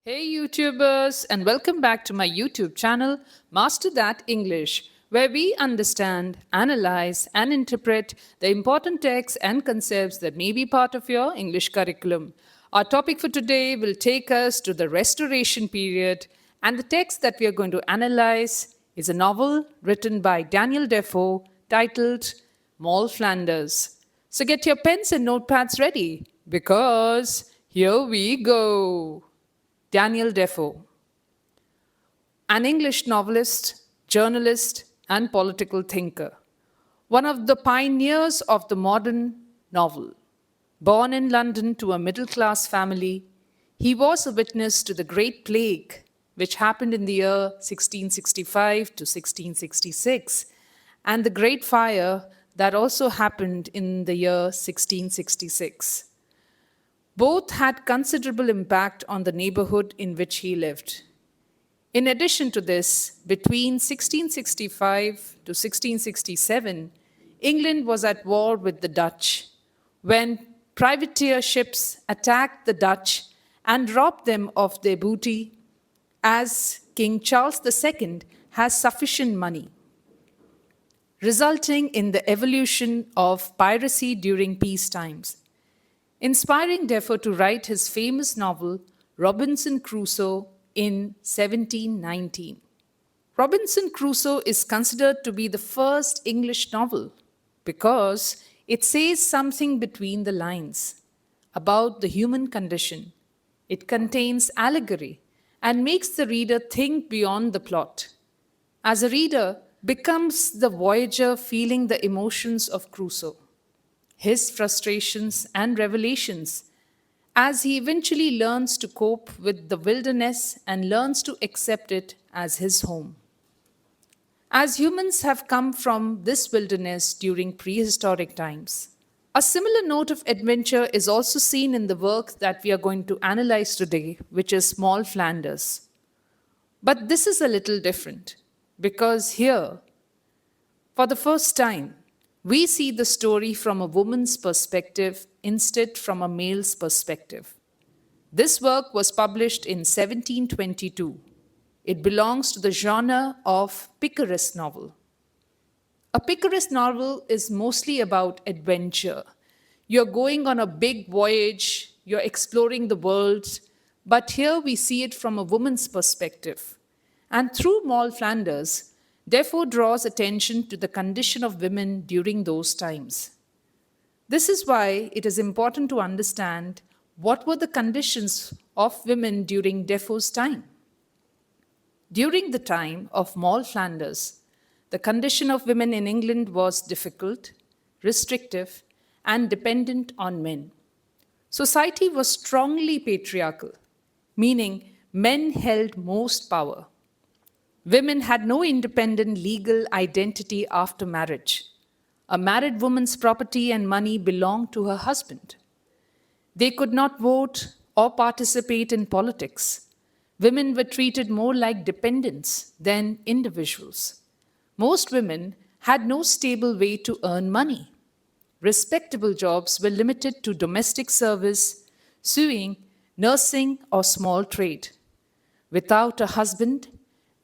Hey YouTubers, and welcome back to my YouTube channel, Master That English, where we understand, analyze, and interpret the important texts and concepts that may be part of your English curriculum. Our topic for today will take us to the Restoration period, and the text that we are going to analyze is a novel written by Daniel Defoe titled Moll Flanders. So get your pens and notepads ready, because here we go. Daniel Defoe, an English novelist, journalist, and political thinker, one of the pioneers of the modern novel. Born in London to a middle class family, he was a witness to the Great Plague, which happened in the year 1665 to 1666, and the Great Fire that also happened in the year 1666. Both had considerable impact on the neighborhood in which he lived. In addition to this, between 1665 to 1667, England was at war with the Dutch when privateer ships attacked the Dutch and robbed them of their booty, as King Charles II has sufficient money, resulting in the evolution of piracy during peace times, inspiring Defoe to write his famous novel Robinson Crusoe in 1719. Robinson Crusoe is considered to be the first English novel because it says something between the lines about the human condition. It contains allegory and makes the reader think beyond the plot. As a reader becomes the voyager feeling the emotions of Crusoe, his frustrations and revelations, as he eventually learns to cope with the wilderness and learns to accept it as his home. As humans have come from this wilderness during prehistoric times, a similar note of adventure is also seen in the work that we are going to analyze today, which is Moll Flanders. But this is a little different, because here, for the first time, we see the story from a woman's perspective instead from a male's perspective. This work was published in 1722. It belongs to the genre of picaresque novel. A picaresque novel is mostly about adventure. You're going on a big voyage, you're exploring the world, but here we see it from a woman's perspective. And through Moll Flanders, Defoe draws attention to the condition of women during those times. This is why it is important to understand what were the conditions of women during Defoe's time. During the time of Moll Flanders, the condition of women in England was difficult, restrictive, and dependent on men. Society was strongly patriarchal, meaning men held most power. Women had no independent legal identity after marriage. A married woman's property and money belonged to her husband. They could not vote or participate in politics. Women were treated more like dependents than individuals. Most women had no stable way to earn money. Respectable jobs were limited to domestic service, sewing, nursing, or small trade. Without a husband,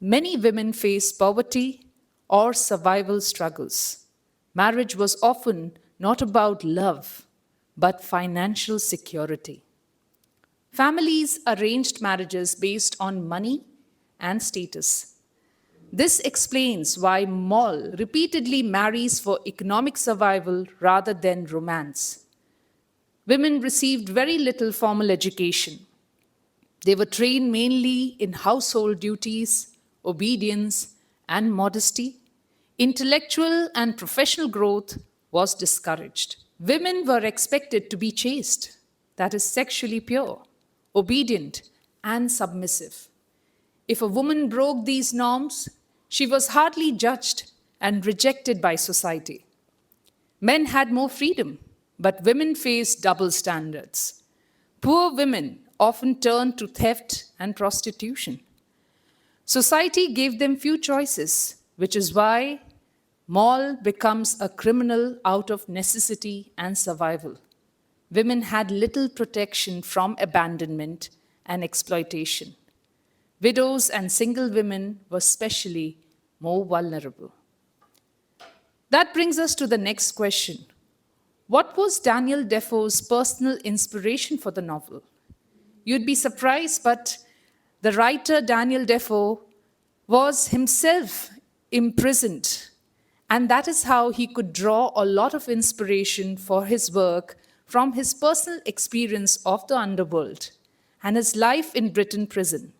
many women face poverty or survival struggles. Marriage was often not about love, but financial security. Families arranged marriages based on money and status. This explains why Moll repeatedly marries for economic survival rather than romance. Women received very little formal education. They were trained mainly in household duties, obedience, and modesty. Intellectual and professional growth was discouraged. Women were expected to be chaste, that is, sexually pure, obedient, and submissive. If a woman broke these norms, she was hardly judged and rejected by society. Men had more freedom, but women faced double standards. Poor women often turned to theft and prostitution. Society gave them few choices, which is why Moll becomes a criminal out of necessity and survival. Women had little protection from abandonment and exploitation. Widows and single women were especially more vulnerable. That brings us to the next question. What was Daniel Defoe's personal inspiration for the novel? You'd be surprised, but the writer Daniel Defoe was himself imprisoned, and that is how he could draw a lot of inspiration for his work from his personal experience of the underworld and his life in Britain prison.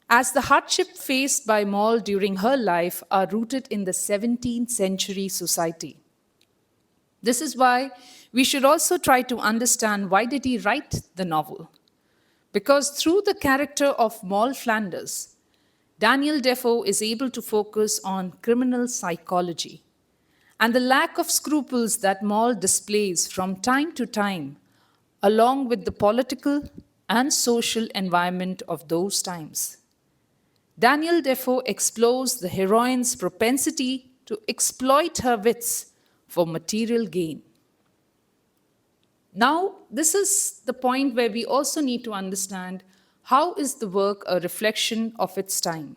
As the hardship faced by Moll during her life are rooted in the 17th century society. This is why we should also try to understand why did he write the novel. Because through the character of Moll Flanders, Daniel Defoe is able to focus on criminal psychology and the lack of scruples that Moll displays from time to time, along with the political and social environment of those times. Daniel Defoe explores the heroine's propensity to exploit her wits for material gain. Now, this is the point where we also need to understand how is the work a reflection of its time.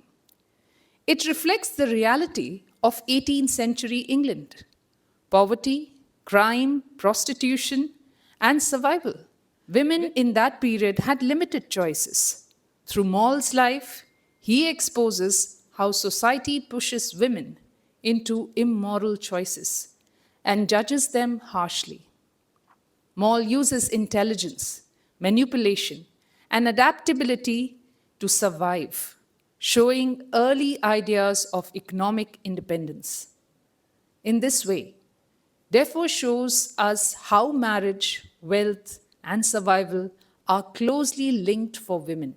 It reflects the reality of 18th century England: poverty, crime, prostitution, and survival. Women in that period had limited choices. Through Moll's life, he exposes how society pushes women into immoral choices and judges them harshly. Moll uses intelligence, manipulation, and adaptability to survive, showing early ideas of economic independence. In this way, Defoe shows us how marriage, wealth, and survival are closely linked for women.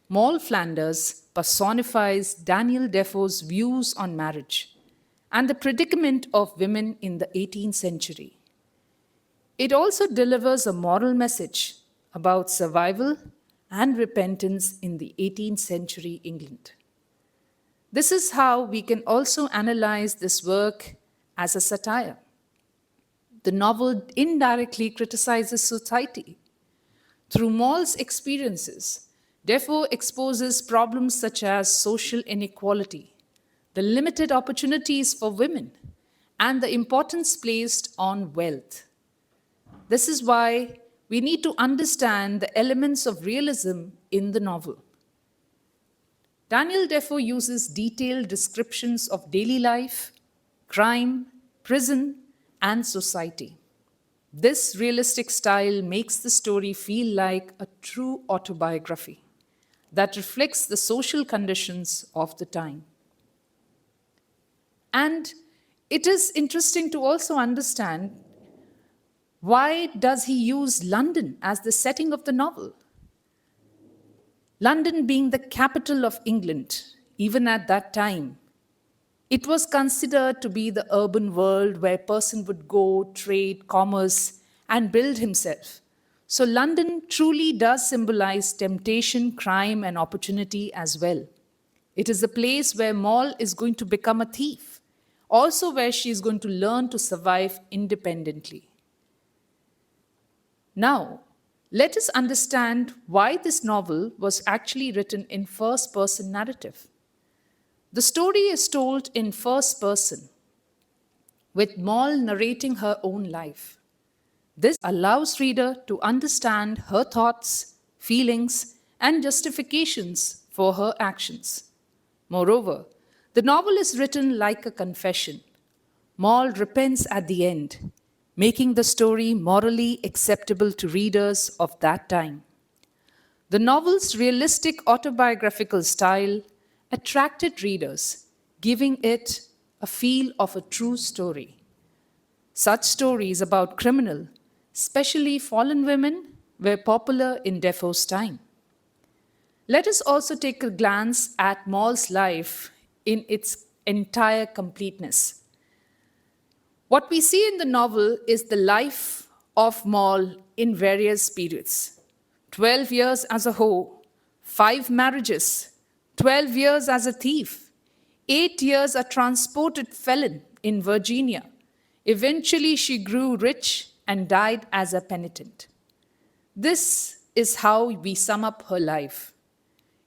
Moll Flanders personifies Daniel Defoe's views on marriage and the predicament of women in the 18th century. It also delivers a moral message about survival and repentance in the 18th century England. This is how we can also analyze this work as a satire. The novel indirectly criticizes society. Through Moll's experiences, Defoe exposes problems such as social inequality, the limited opportunities for women, and the importance placed on wealth. This is why we need to understand the elements of realism in the novel. Daniel Defoe uses detailed descriptions of daily life, crime, prison, and society. This realistic style makes the story feel like a true autobiography that reflects the social conditions of the time. And it is interesting to also understand why does he use London as the setting of the novel? London being the capital of England, even at that time, it was considered to be the urban world where a person would go, trade, commerce, and build himself. So London truly does symbolize temptation, crime, and opportunity as well. It is a place where Moll is going to become a thief, also where she is going to learn to survive independently. Now, let us understand why this novel was actually written in first-person narrative. The story is told in first person, with Moll narrating her own life. This allows reader to understand her thoughts, feelings, and justifications for her actions. Moreover, the novel is written like a confession. Moll repents at the end, making the story morally acceptable to readers of that time. The novel's realistic autobiographical style attracted readers, giving it a feel of a true story. Such stories about criminal, especially fallen women, were popular in Defoe's time. Let us also take a glance at Moll's life in its entire completeness. What we see in the novel is the life of Moll in various periods. 12 years as a hoe, 5 marriages, 12 years as a thief, 8 years a transported felon in Virginia. Eventually, she grew rich and died as a penitent. This is how we sum up her life.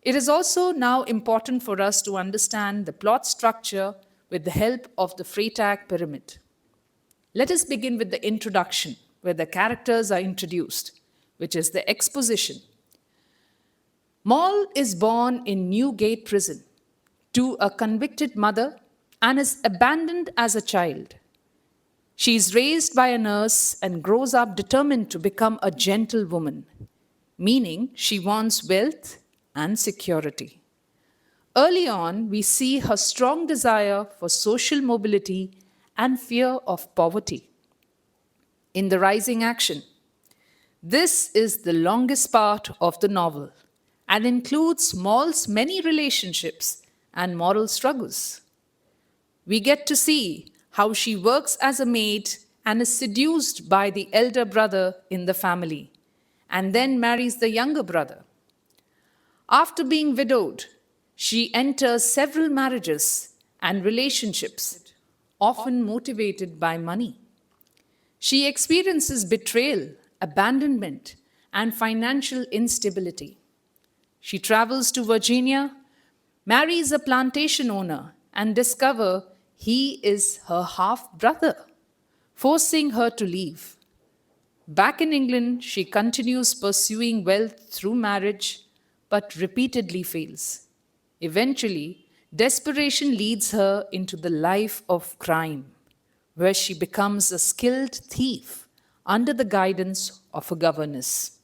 It is also now important for us to understand the plot structure with the help of the Freytag pyramid. Let us begin with the introduction, where the characters are introduced, which is the exposition. Moll is born in Newgate Prison to a convicted mother and is abandoned as a child. She is raised by a nurse and grows up determined to become a gentlewoman, meaning she wants wealth and security. Early on, we see her strong desire for social mobility and fear of poverty. In the rising action, this is the longest part of the novel and includes Moll's many relationships and moral struggles. We get to see how she works as a maid and is seduced by the elder brother in the family, and then marries the younger brother. After being widowed, she enters several marriages and relationships, often motivated by money. She experiences betrayal, abandonment, and financial instability. She travels to Virginia, marries a plantation owner, and discovers he is her half brother, forcing her to leave. Back in England, she continues pursuing wealth through marriage, but repeatedly fails. Eventually, desperation leads her into the life of crime, where she becomes a skilled thief under the guidance of a governess.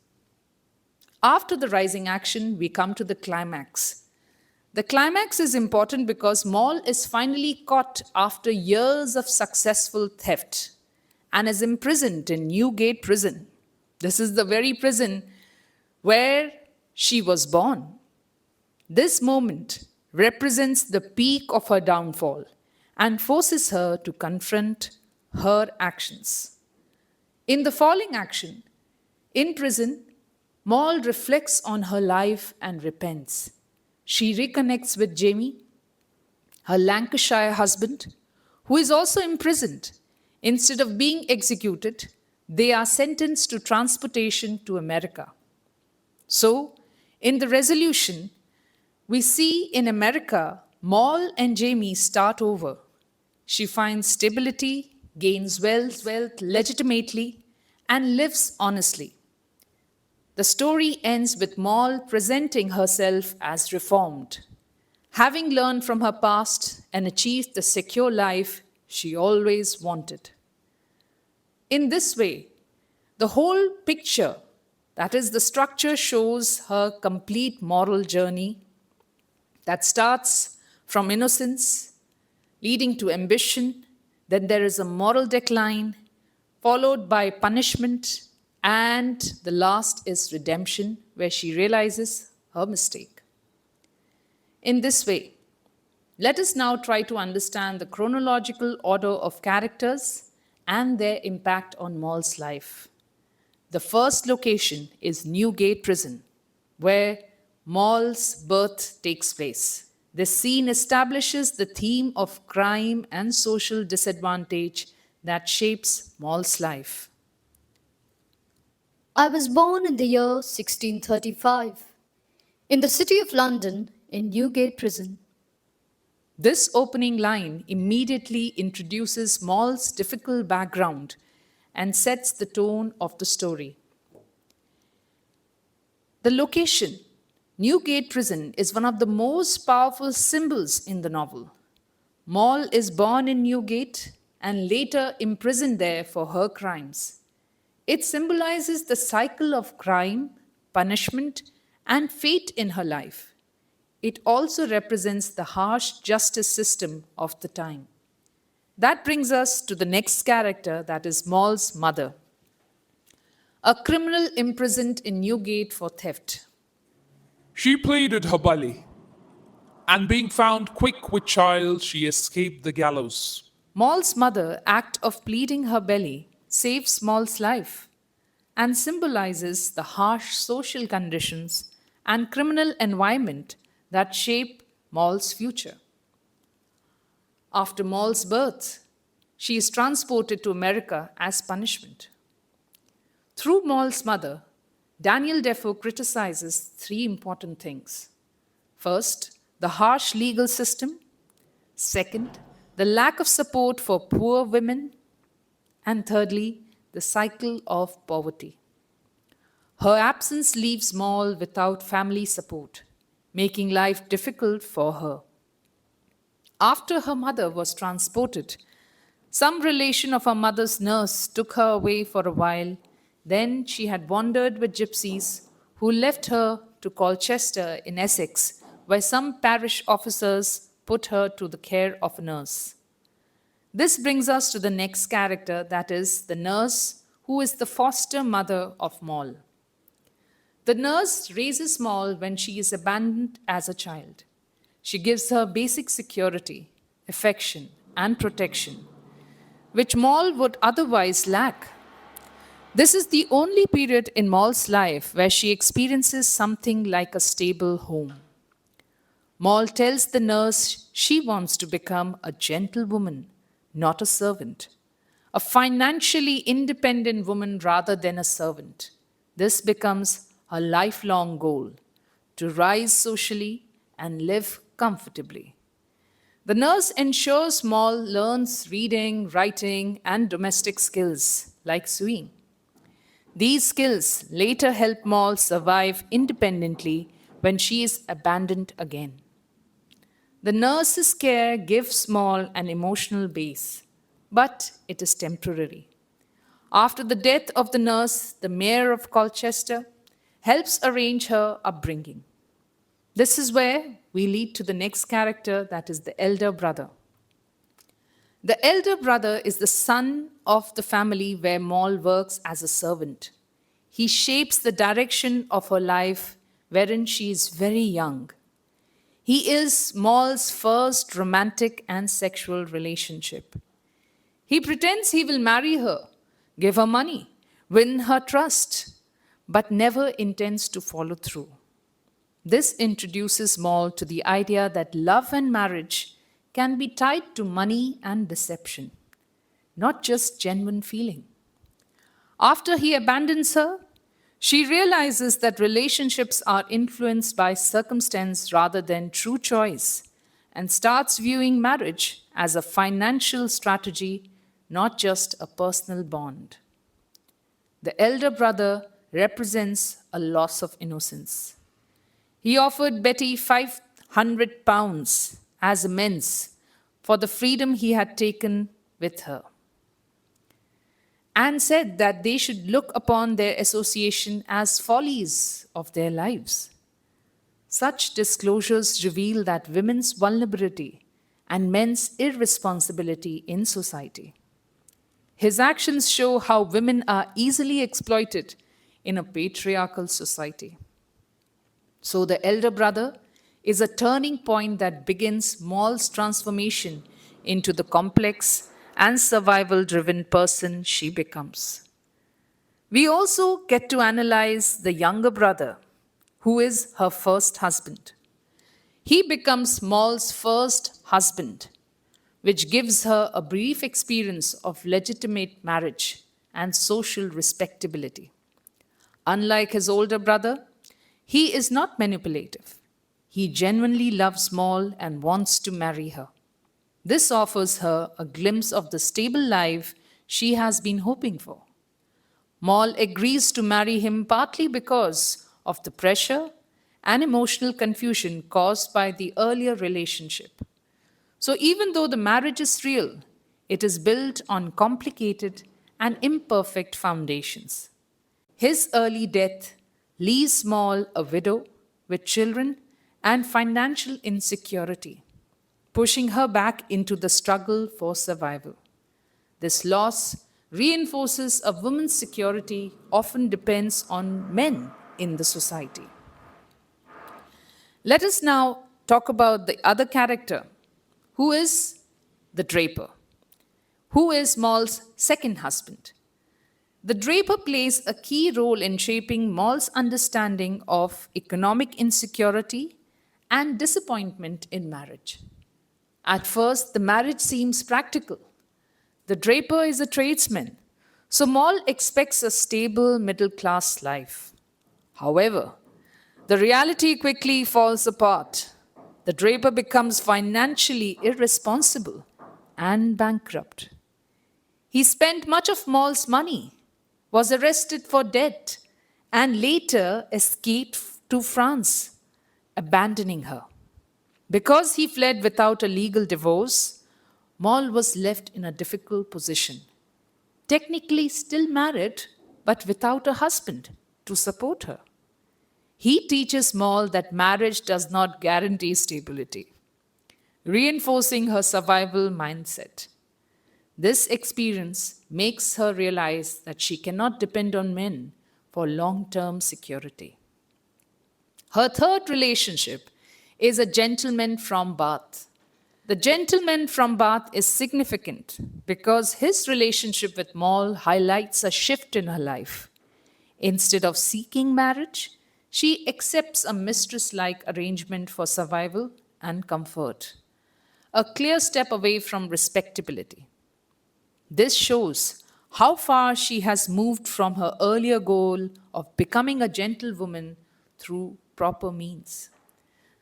After the rising action, we come to the climax. The climax is important because Moll is finally caught after years of successful theft and is imprisoned in Newgate Prison. This is the very prison where she was born. This moment represents the peak of her downfall and forces her to confront her actions. In the falling action, in prison, Moll reflects on her life and repents. She reconnects with Jemy, her Lancashire husband, who is also imprisoned. Instead of being executed, they are sentenced to transportation to America. So, in the resolution, we see in America, Moll and Jemy start over. She finds stability, gains wealth legitimately, and lives honestly. The story ends with Moll presenting herself as reformed, having learned from her past and achieved the secure life she always wanted. In this way, the whole picture, that is, the structure, shows her complete moral journey that starts from innocence, leading to ambition, then there is a moral decline, followed by punishment, and the last is redemption, where she realizes her mistake. In this way, let us now try to understand the chronological order of characters and their impact on Moll's life. The first location is Newgate Prison, where Moll's birth takes place. This scene establishes the theme of crime and social disadvantage that shapes Moll's life. I was born in the year 1635 in the city of London in Newgate Prison. This opening line immediately introduces Moll's difficult background and sets the tone of the story. The location, Newgate Prison, is one of the most powerful symbols in the novel. Moll is born in Newgate and later imprisoned there for her crimes. It symbolizes the cycle of crime, punishment, and fate in her life. It also represents the harsh justice system of the time. That brings us to the next character, that is Moll's mother, a criminal imprisoned in Newgate for theft. She pleaded her belly, and being found quick with child, she escaped the gallows. Moll's mother act of pleading her belly saves Moll's life and symbolizes the harsh social conditions and criminal environment that shape Moll's future. After Moll's birth, she is transported to America as punishment. Through Moll's mother, Daniel Defoe criticizes three important things. First, the harsh legal system. Second, the lack of support for poor women. And thirdly, the cycle of poverty. Her absence leaves Moll without family support, making life difficult for her. After her mother was transported, some relation of her mother's nurse took her away for a while. Then she had wandered with gypsies who left her to Colchester in Essex, where some parish officers put her to the care of a nurse. This brings us to the next character, that is, the nurse, who is the foster mother of Moll. The nurse raises Moll when she is abandoned as a child. She gives her basic security, affection, and protection, which Moll would otherwise lack. This is the only period in Moll's life where she experiences something like a stable home. Moll tells the nurse she wants to become a gentlewoman, not a servant, a financially independent woman rather than a servant. This becomes her lifelong goal, to rise socially and live comfortably. The nurse ensures Moll learns reading, writing, and domestic skills like sewing. These skills later help Moll survive independently when she is abandoned again. The nurse's care gives Moll an emotional base, but it is temporary. After the death of the nurse, the mayor of Colchester helps arrange her upbringing. This is where we lead to the next character, that is the elder brother. The elder brother is the son of the family where Moll works as a servant. He shapes the direction of her life wherein she is very young. He is Moll's first romantic and sexual relationship. He pretends he will marry her, give her money, win her trust, but never intends to follow through. This introduces Moll to the idea that love and marriage can be tied to money and deception, not just genuine feeling. After he abandons her, she realizes that relationships are influenced by circumstance rather than true choice and starts viewing marriage as a financial strategy, not just a personal bond. The elder brother represents a loss of innocence. He offered Betty £500 as amends for the freedom he had taken with her, and said that they should look upon their association as follies of their lives. Such disclosures reveal that women's vulnerability and men's irresponsibility in society. His actions show how women are easily exploited in a patriarchal society. So the elder brother is a turning point that begins Moll's transformation into the complex and survival-driven person she becomes. We also get to analyze the younger brother, who is her first husband. He becomes Moll's first husband, which gives her a brief experience of legitimate marriage and social respectability. Unlike his older brother, he is not manipulative. He genuinely loves Moll and wants to marry her. This offers her a glimpse of the stable life she has been hoping for. Moll agrees to marry him partly because of the pressure and emotional confusion caused by the earlier relationship. So even though the marriage is real, it is built on complicated and imperfect foundations. His early death leaves Moll a widow with children and financial insecurity, pushing her back into the struggle for survival. This loss reinforces a woman's security often depends on men in the society. Let us now talk about the other character, who is the draper, who is Moll's second husband. The draper plays a key role in shaping Moll's understanding of economic insecurity and disappointment in marriage. At first, the marriage seems practical. The draper is a tradesman, so Moll expects a stable middle-class life. However, the reality quickly falls apart. The draper becomes financially irresponsible and bankrupt. He spent much of Moll's money, was arrested for debt, and later escaped to France, abandoning her. Because he fled without a legal divorce, Moll was left in a difficult position. Technically still married, but without a husband to support her. He teaches Moll that marriage does not guarantee stability, reinforcing her survival mindset. This experience makes her realize that she cannot depend on men for long term security. Her third relationship is a gentleman from Bath. The gentleman from Bath is significant because his relationship with Moll highlights a shift in her life. Instead of seeking marriage, she accepts a mistress like arrangement for survival and comfort, a clear step away from respectability. This shows how far she has moved from her earlier goal of becoming a gentlewoman through proper means.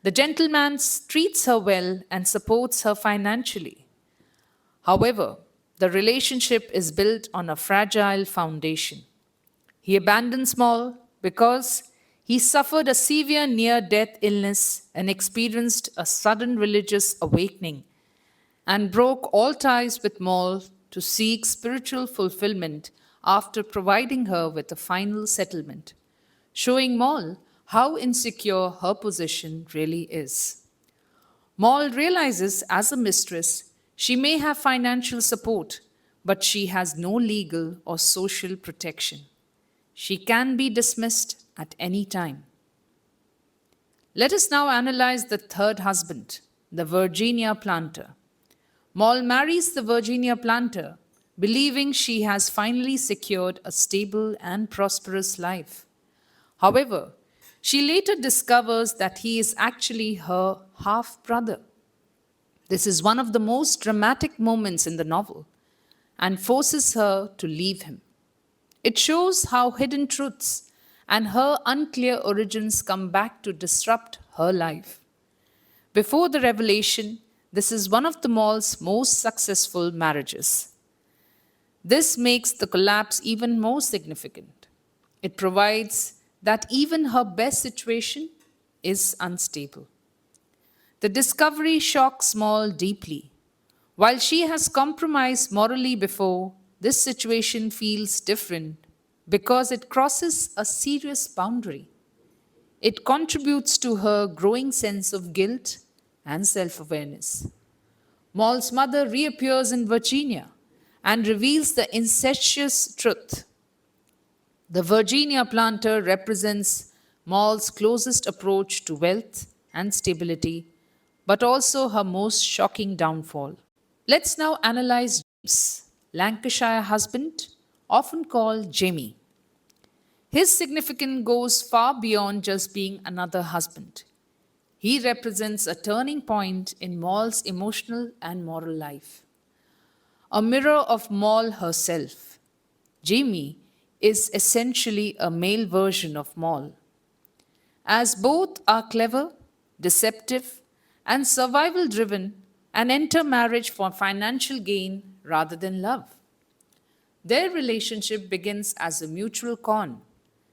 The gentleman treats her well and supports her financially. However, the relationship is built on a fragile foundation. He abandons Moll because he suffered a severe near death illness and experienced a sudden religious awakening and broke all ties with Moll to seek spiritual fulfillment after providing her with a final settlement, showing Moll how insecure her position really is. Moll realizes as a mistress she may have financial support, but she has no legal or social protection. She can be dismissed at any time. Let us now analyze the third husband, the Virginia planter. Moll marries the Virginia planter, believing she has finally secured a stable and prosperous life. However, she later discovers that he is actually her half brother. This is one of the most dramatic moments in the novel and forces her to leave him. It shows how hidden truths and her unclear origins come back to disrupt her life. Before the revelation, this is one of the Moll's most successful marriages. This makes the collapse even more significant. It provides that even her best situation is unstable. The discovery shocks Moll deeply. While she has compromised morally before, this situation feels different because it crosses a serious boundary. It contributes to her growing sense of guilt and self awareness. Moll's mother reappears in Virginia and reveals the incestuous truth. The Virginia planter represents Moll's closest approach to wealth and stability, but also her most shocking downfall. Let's now analyze James, Lancashire husband, often called Jemy. His significance goes far beyond just being another husband. He represents a turning point in Moll's emotional and moral life. A mirror of Moll herself, Jemy is essentially a male version of Moll. As both are clever, deceptive, and survival driven, and enter marriage for financial gain rather than love. Their relationship begins as a mutual con,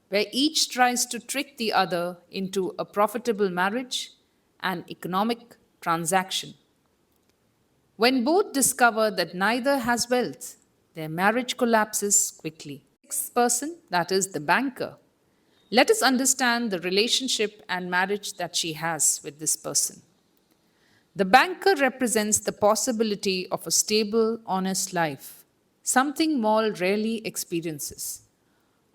where each tries to trick the other into a profitable marriage and economic transaction. When both discover that neither has wealth, their marriage collapses quickly. The sixth person, that is the banker. Let us understand the relationship and marriage that she has with this person. The banker represents the possibility of a stable, honest life, something Moll rarely experiences.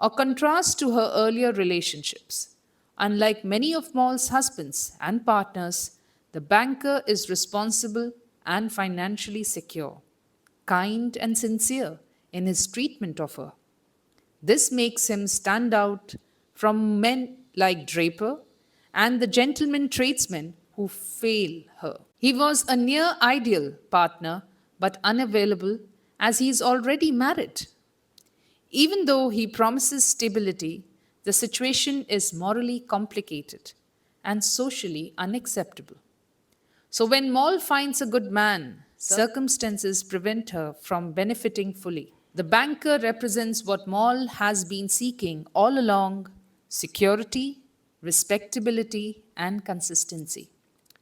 A contrast to her earlier relationships. Unlike many of Moll's husbands and partners, the banker is responsible and financially secure, kind and sincere in his treatment of her. This makes him stand out from men like Draper and the gentleman tradesmen who fail her. He was a near ideal partner but unavailable as he is already married. Even though he promises stability, the situation is morally complicated and socially unacceptable. So when Moll finds a good man, circumstances prevent her from benefiting fully. The banker represents what Moll has been seeking all along: security, respectability, and consistency.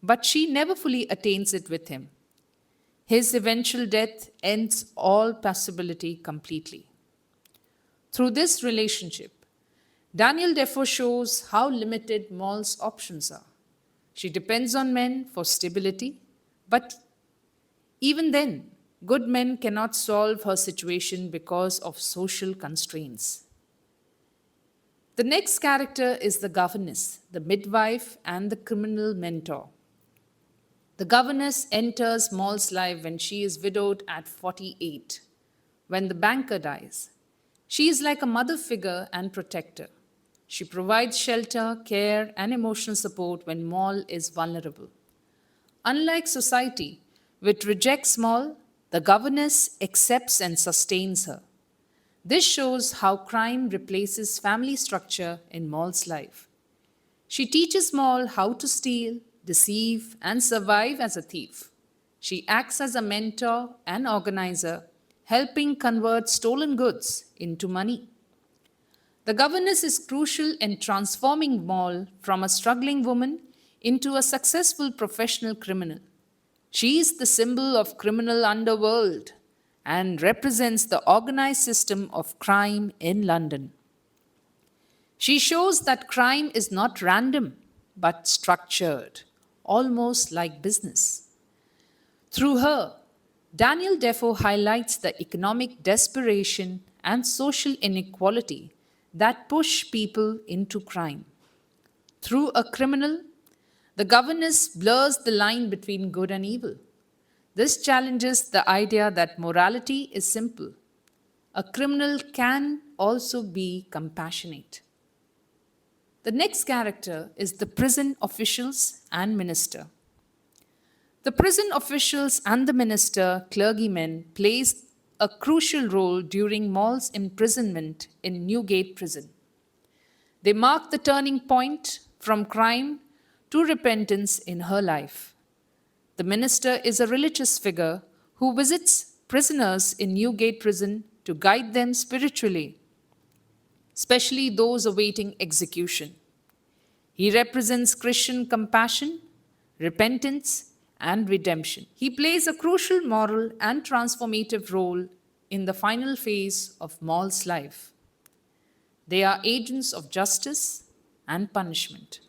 But she never fully attains it with him. His eventual death ends all possibility completely. Through this relationship, Daniel Defoe shows how limited Moll's options are. She depends on men for stability, but even then, good men cannot solve her situation because of social constraints. The next character is the governess, the midwife, and the criminal mentor. The governess enters Moll's life when she is widowed at 48, when the banker dies. She is like a mother figure and protector. She provides shelter, care, and emotional support when Moll is vulnerable. Unlike society, which rejects Moll, the governess accepts and sustains her. This shows how crime replaces family structure in Moll's life. She teaches Moll how to steal, deceive, and survive as a thief. She acts as a mentor and organizer, helping convert stolen goods into money. The governess is crucial in transforming Moll from a struggling woman into a successful professional criminal. She is the symbol of criminal underworld and represents the organized system of crime in London. She shows that crime is not random but structured, almost like business. Through her, Daniel Defoe highlights the economic desperation and social inequality that push people into crime. Through a criminal, the governess blurs the line between good and evil. This challenges the idea that morality is simple. A criminal can also be compassionate. The next character is the prison officials and minister. The prison officials and the minister, clergymen, plays a crucial role during Moll's imprisonment in Newgate Prison. They mark the turning point from crime to repentance in her life. The minister is a religious figure who visits prisoners in Newgate Prison to guide them spiritually, especially those awaiting execution. He represents Christian compassion, repentance, and redemption. He plays a crucial moral and transformative role in the final phase of Moll's life. They are agents of justice and punishment.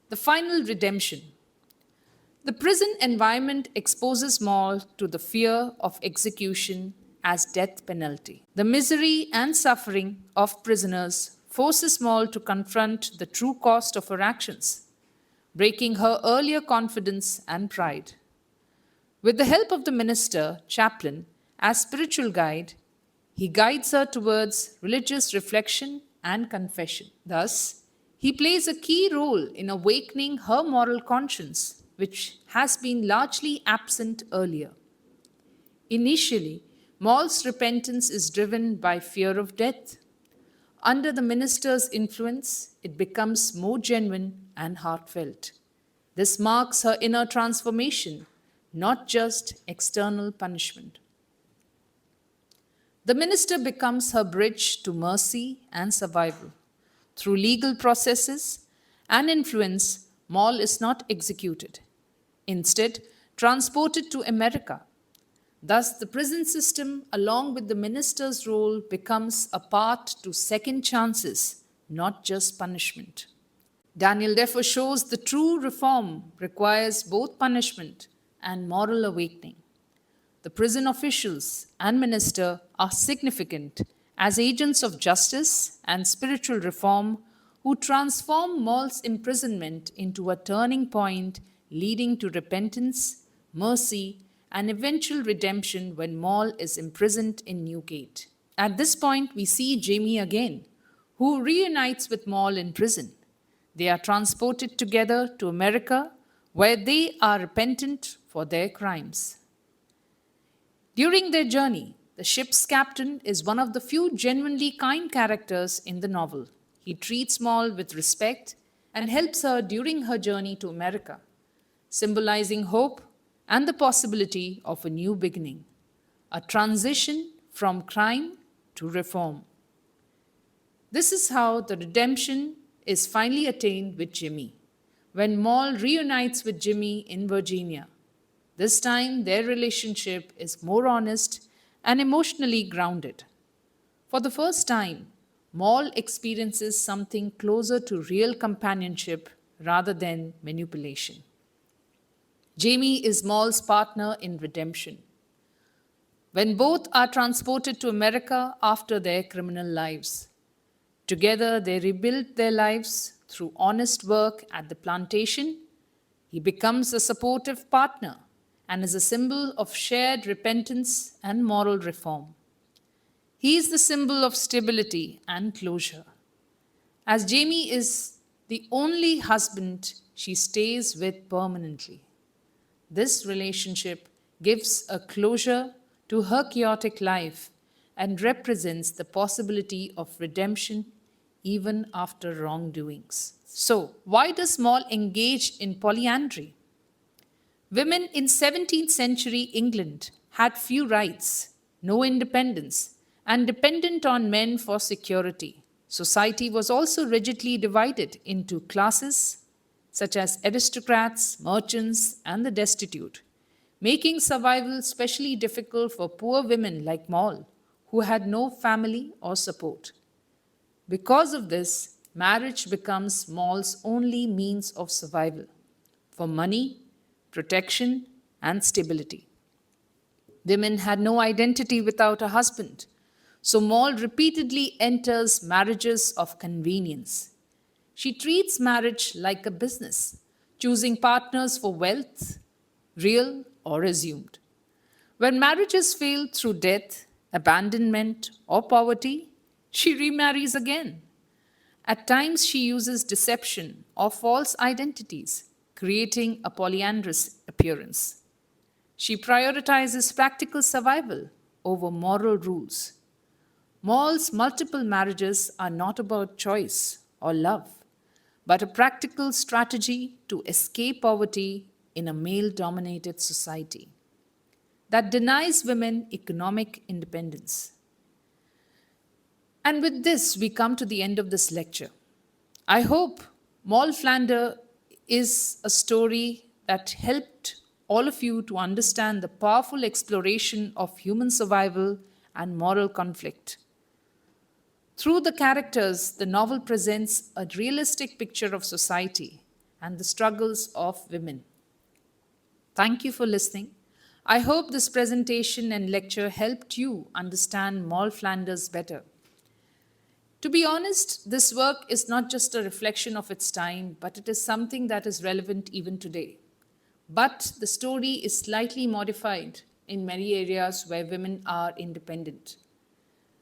The final redemption. The prison environment exposes Moll to the fear of execution as death penalty. The misery and suffering of prisoners forces Moll to confront the true cost of her actions, breaking her earlier confidence and pride. With the help of the minister, chaplain, as spiritual guide, he guides her towards religious reflection and confession. Thus, he plays a key role in awakening her moral conscience, which has been largely absent earlier. Initially, Moll's repentance is driven by fear of death. Under the minister's influence, it becomes more genuine and heartfelt. This marks her inner transformation, not just external punishment. The minister becomes her bridge to mercy and survival. Through legal processes and influence, Moll is not executed, instead, transported to America. Thus, the prison system, along with the minister's role, becomes a path to second chances, not just punishment. Daniel Defoe shows the true reform requires both punishment and moral awakening. The prison officials and minister are significant as agents of justice and spiritual reform who transform Moll's imprisonment into a turning point leading to repentance, mercy, and eventual redemption when Moll is imprisoned in Newgate. At this point, we see Jemy again, who reunites with Moll in prison. They are transported together to America, where they are repentant for their crimes. During their journey, The ship's captain is one of the few genuinely kind characters in the novel. He treats Moll with respect and helps her during her journey to America, symbolizing hope and the possibility of a new beginning, a transition from crime to reform. This is how the redemption is finally attained with Jemy, when Moll reunites with Jemy in Virginia. This time, their relationship is more honest and emotionally grounded. For the first time, Moll experiences something closer to real companionship rather than manipulation. Jemy is Moll's partner in redemption. When both are transported to America after their criminal lives, together they rebuild their lives through honest work at the plantation. He becomes a supportive partner and is a symbol of shared repentance and moral reform. He is the symbol of stability and closure. As Jemy is the only husband she stays with permanently, this relationship gives a closure to her chaotic life and represents the possibility of redemption even after wrongdoings. So, why does Moll engage in polyandry? Women in 17th century England had few rights, no independence, and dependent on men for security. Society was also rigidly divided into classes such as aristocrats, merchants, and the destitute, making survival especially difficult for poor women like Moll, who had no family or support. Because of this, marriage becomes Moll's only means of survival for money, protection, and stability. Women had no identity without a husband, so Moll repeatedly enters marriages of convenience. She treats marriage like a business, choosing partners for wealth, real or assumed. When marriages fail through death, abandonment, or poverty, she remarries again. At times, she uses deception or false identities, creating a polyandrous appearance. She prioritizes practical survival over moral rules. Moll's multiple marriages are not about choice or love, but a practical strategy to escape poverty in a male dominated society that denies women economic independence. And with this, we come to the end of this lecture. I hope Moll Flanders is a story that helped all of you to understand the powerful exploration of human survival and moral conflict. Through the characters, the novel presents a realistic picture of society and the struggles of women. Thank you for listening. I hope this presentation and lecture helped you understand Moll Flanders better. To be honest, this work is not just a reflection of its time, but it is something that is relevant even today. But the story is slightly modified in many areas where women are independent.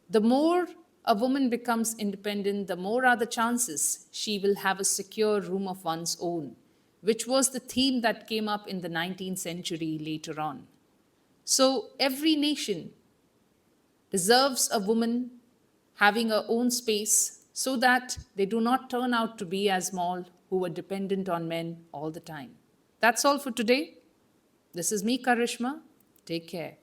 The more a woman becomes independent, the more are the chances she will have a secure room of one's own, which was the theme that came up in the 19th century later on. So every nation deserves a woman having her own space so that they do not turn out to be as Moll, who were dependent on men all the time. That's all for today. This is me, Karishma. Take care.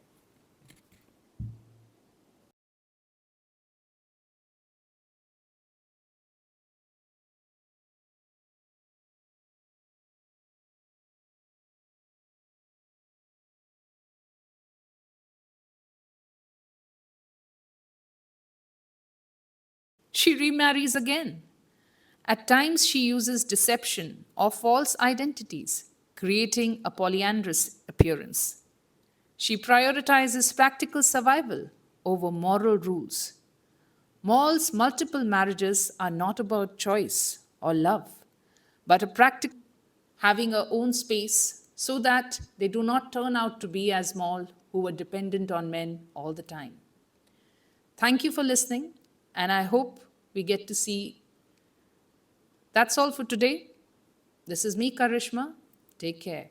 She remarries again. At times, she uses deception or false identities, creating a polyandrous appearance. She prioritizes practical survival over moral rules. Moll's multiple marriages are not about choice or love, but a practical having her own space so that they do not turn out to be as Moll, who were dependent on men all the time. Thank you for listening, and I hope we get to see. That's all for today. This is me, Karishma. Take care.